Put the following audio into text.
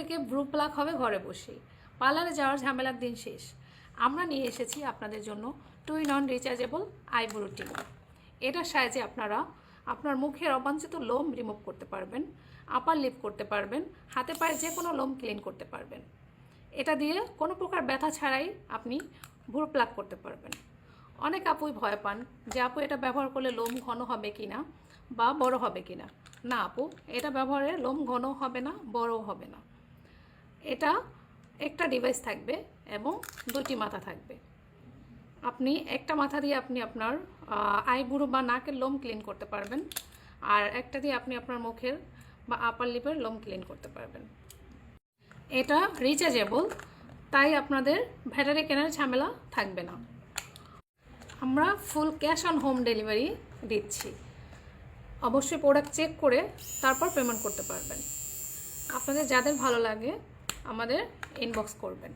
থেকে Bru pluck হবে ঘরে বসেই, পার্লারে যাওয়ার ঝামেলার দিন শেষ। আমরা নিয়ে এসেছি আপনাদের জন্য 2 in 1 রিচার্জেবল আইব্রো টিপ। এটার সাহায্যে আপনারা আপনার মুখের অবাঞ্ছিত লোম রিমুভ করতে পারবেন, আপার লিপ করতে পারবেন, হাতে পায়ে যে কোনো লোম ক্লিন করতে পারবেন। এটা দিয়ে কোনো প্রকার ব্যথা ছাড়াই আপনি ভ্রু প্লাক করতে পারবেন। অনেক আপুই ভয় পান যে আপু এটা ব্যবহার করলে লোম ঘন হবে কিনা বা বড় হবে কিনা। না আপু, এটা ব্যবহারে লোম ঘন হবে না, বড়ও হবে না। এটা একটা ডিভাইস থাকবে এবং 2টি মাথা থাকবে। আপনি একটা মাথা দিয়ে আপনি আপনার আইব্রো বা নাকের লোম ক্লিন করতে পারবেন, আর একটা দিয়ে আপনি আপনার মুখের বা আপার লিপের লোম ক্লিন করতে পারবেন। এটা রিচার্জেবল, তাই আপনাদের ব্যাটারি কেনার ঝামেলা থাকবে না। আমরা full cash on home delivery দিচ্ছি। অবশ্যই প্রোডাক্ট চেক করে তারপর পেমেন্ট করতে পারবেন। আপনাদের যাদের ভালো লাগে আমাদের ইনবক্স করবেন।